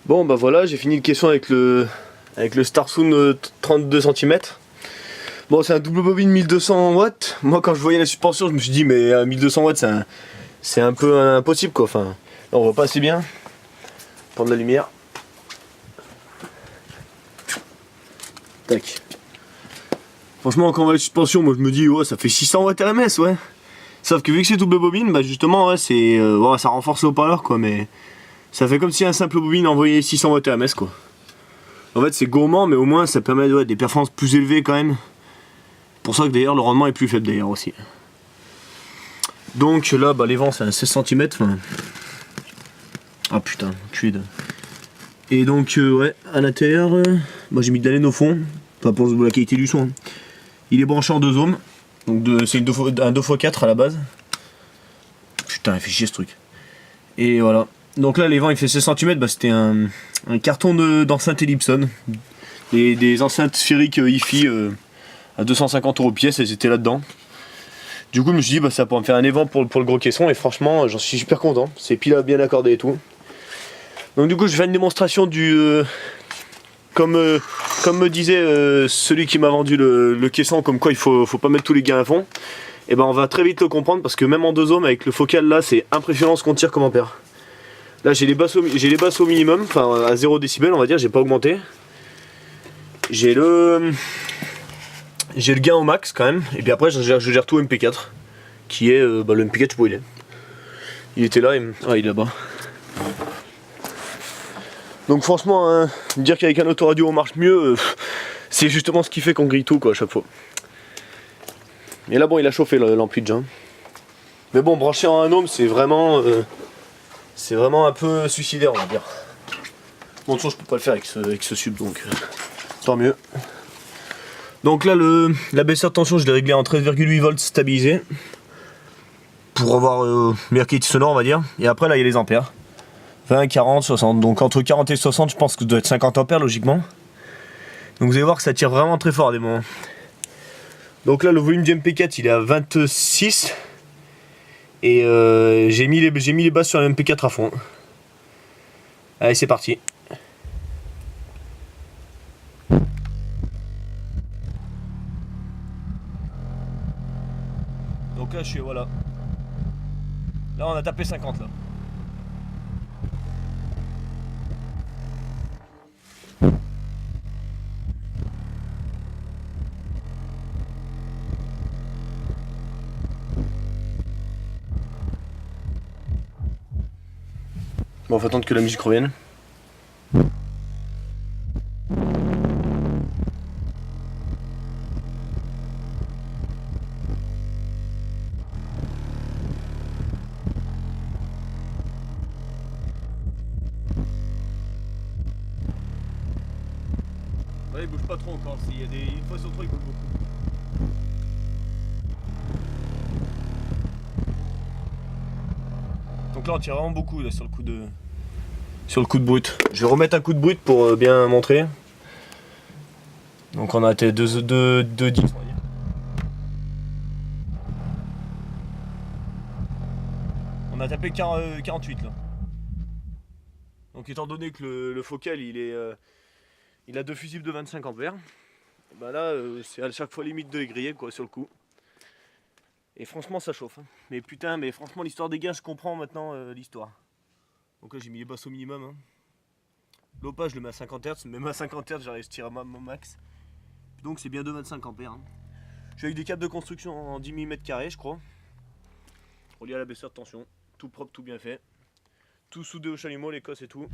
Bon bah voilà, j'ai fini le caisson avec le Starsound 32 cm. Bon, c'est un double bobine 1200 watts. Moi quand je voyais la suspension, je me suis dit mais 1200 watts c'est un peu impossible quoi. Enfin, là on voit pas assez bien. Prendre la lumière. Tac. Franchement quand on voit la suspension, moi je me dis ouais ça fait 600 watts RMS ouais. Sauf que vu que c'est double bobine, bah justement ouais c'est ouais, ça renforce le haut-parleur quoi, mais ça fait comme si un simple bobine envoyait 600 watts RMS quoi. En fait c'est gourmand mais au moins ça permet ouais, des performances plus élevées quand même. Pour ça que d'ailleurs le rendement est plus faible d'ailleurs aussi. Donc là bah les vents c'est un 16 cm. Enfin... Ah putain, cuide. Et donc ouais, à l'intérieur, bah, j'ai mis de la laine au fond, pas pour la qualité du son. Il est branché en 2 ohms, donc c'est un 2x4 à la base. Putain il fait chier ce truc. Et voilà. Donc là les vents il fait 16 cm, bah, c'était un carton d'enceinte Ellipson. Des enceintes sphériques hi-fi à 250 € pièce, elles étaient là-dedans. Du coup je me suis dit bah ça pourrait me faire un évent pour le gros caisson et franchement j'en suis super content. C'est pile bien accordé et tout. Donc du coup je fais une démonstration du... comme me disait celui qui m'a vendu le caisson, comme quoi il faut pas mettre tous les gains à fond. Et ben on va très vite le comprendre parce que même en 2 ohms avec le focal là c'est impressionnant ce qu'on tire comme ampère. Là j'ai les basses au minimum, enfin à 0 décibel on va dire, j'ai pas augmenté. J'ai le gain au max quand même, et puis après je gère tout MP4, qui est le MP4 je sais pas où il est. Il était là, ah il est là-bas. Donc franchement, hein, dire qu'avec un autoradio on marche mieux, c'est justement ce qui fait qu'on grille tout quoi à chaque fois. Et là bon il a chauffé l'ampli déjà. Mais bon brancher en 1 ohm c'est vraiment un peu suicidaire on va dire. Bon de toute façon je peux pas le faire avec ce sub donc tant mieux. Donc là l'abaisseur de tension je l'ai réglé en 13,8 volts stabilisé. Pour avoir meilleure qualité sonore on va dire. Et après là il y a les ampères. 20, 40, 60. Donc entre 40 et 60 je pense que ça doit être 50 ampères logiquement. Donc vous allez voir que ça tire vraiment très fort à des moments. Donc là le volume du MP4 il est à 26. Et j'ai mis les basses sur le MP4 à fond. Allez c'est parti. Donc là je suis voilà. Là on a tapé 50 là. Bon faut attendre que la musique revienne. Ouais, il bouge pas trop encore, s'il y a une fois sur 3 il bouge beaucoup. Donc là on tire vraiment beaucoup là, sur le coup de brut. Je vais remettre un coup de brut pour bien montrer. Donc on a été 2 10 on va dire. On a tapé 48 là. Donc étant donné que le focal il a 2 fusibles de 25 ampères, bah là c'est à chaque fois limite de les griller quoi sur le coup. Et franchement ça chauffe. Hein. Mais putain mais franchement l'histoire des gains je comprends maintenant l'histoire. Donc là j'ai mis les basses au minimum. Hein. L'OPA je le mets à 50 Hz, même à 50 Hz j'arrive à tirer à mon max. Donc c'est bien de 25 ampères. Hein. Je suis avec des câbles de construction en 10 mm² je crois. Relié à l'abaisseur de tension. Tout propre, tout bien fait. Tout soudé au chalumeau, l'Écosse et tout.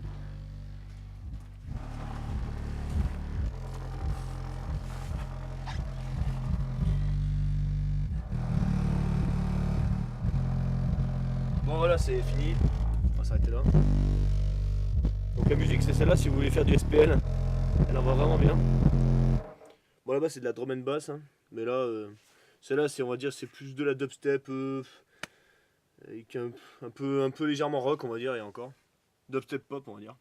Bon voilà c'est fini. On va s'arrêter là. Donc la musique c'est celle-là si vous voulez faire du SPL. Elle en va vraiment bien. Bon là-bas c'est de la drum and bass. Hein. Mais là celle-là c'est on va dire c'est plus de la dubstep avec un peu légèrement rock on va dire et encore. Dubstep pop on va dire.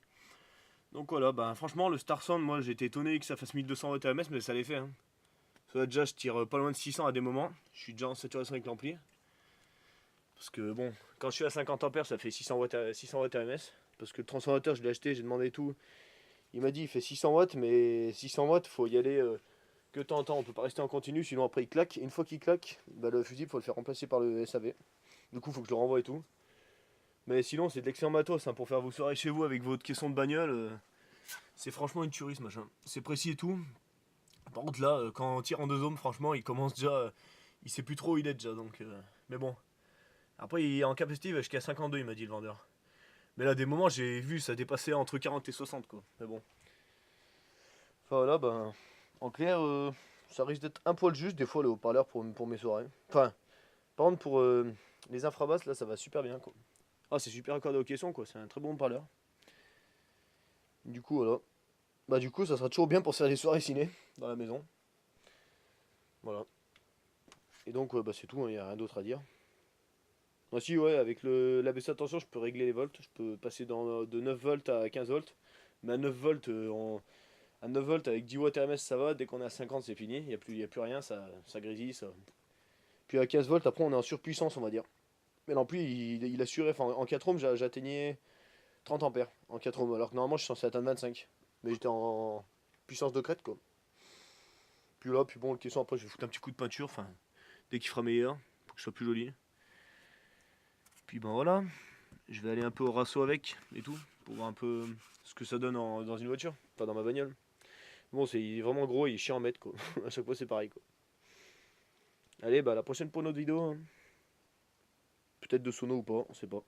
Donc voilà, bah franchement le Starsound, moi j'ai été étonné que ça fasse 1200 Wh mais ça l'est fait. Hein. Ça, déjà je tire pas loin de 600 à des moments. Je suis déjà en saturation avec l'ampli. Parce que bon, quand je suis à 50 ampères ça fait 600 Wh. parce que le transformateur je l'ai acheté, j'ai demandé tout. Il m'a dit il fait 600 watts, mais 600 watts faut y aller que de temps en temps, on peut pas rester en continu, sinon après il claque. Et une fois qu'il claque, bah, le fusible faut le faire remplacer par le SAV. Du coup faut que je le renvoie et tout. Mais sinon c'est de l'excellent matos hein, pour faire vos soirées chez vous avec votre caisson de bagnole. C'est franchement une tuerie ce machin. C'est précis et tout. Par contre là, quand on tire en 2 ohms, franchement il commence déjà... il sait plus trop où il est déjà donc... mais bon. Après il est en capacité jusqu'à 52 il m'a dit le vendeur. Mais là des moments j'ai vu ça dépassait entre 40 et 60 quoi. Mais bon. Enfin voilà, ben, en clair, ça risque d'être un poil juste des fois le haut-parleur pour mes soirées. Enfin, par contre pour les infrabasses, là ça va super bien quoi. Ah c'est super accordé au caisson quoi, c'est un très bon haut-parleur. Du coup voilà. Bah du coup ça sera toujours bien pour se faire des soirées ciné dans la maison. Voilà. Et donc bah c'est tout, il n'y a rien d'autre à dire. Ah si ouais, avec la baisse de tension je peux régler les volts, je peux passer de 9 volts à 15 volts. Mais à 9 volts à 9 volts avec 10 watts RMS ça va, dès qu'on est à 50 c'est fini, y a plus rien, ça grésille, ça. Puis à 15 volts après on est en surpuissance on va dire. Mais l'ampli il assurait, enfin en 4 ohms j'atteignais 30 ampères en 4 ohms, alors que normalement je suis censé atteindre 25. Mais j'étais en puissance de crête quoi. Puis là, puis bon le caisson après je vais foutre un petit coup de peinture, enfin dès qu'il fera meilleur, pour que ce soit plus joli. Puis ben voilà, je vais aller un peu au rasso avec et tout, pour voir un peu ce que ça donne dans une voiture, pas dans ma bagnole. Bon, il est vraiment gros, il est chiant à mettre quoi. À chaque fois c'est pareil quoi. Allez, bah à la prochaine pour notre vidéo, hein. Peut-être de sono ou pas, on sait pas.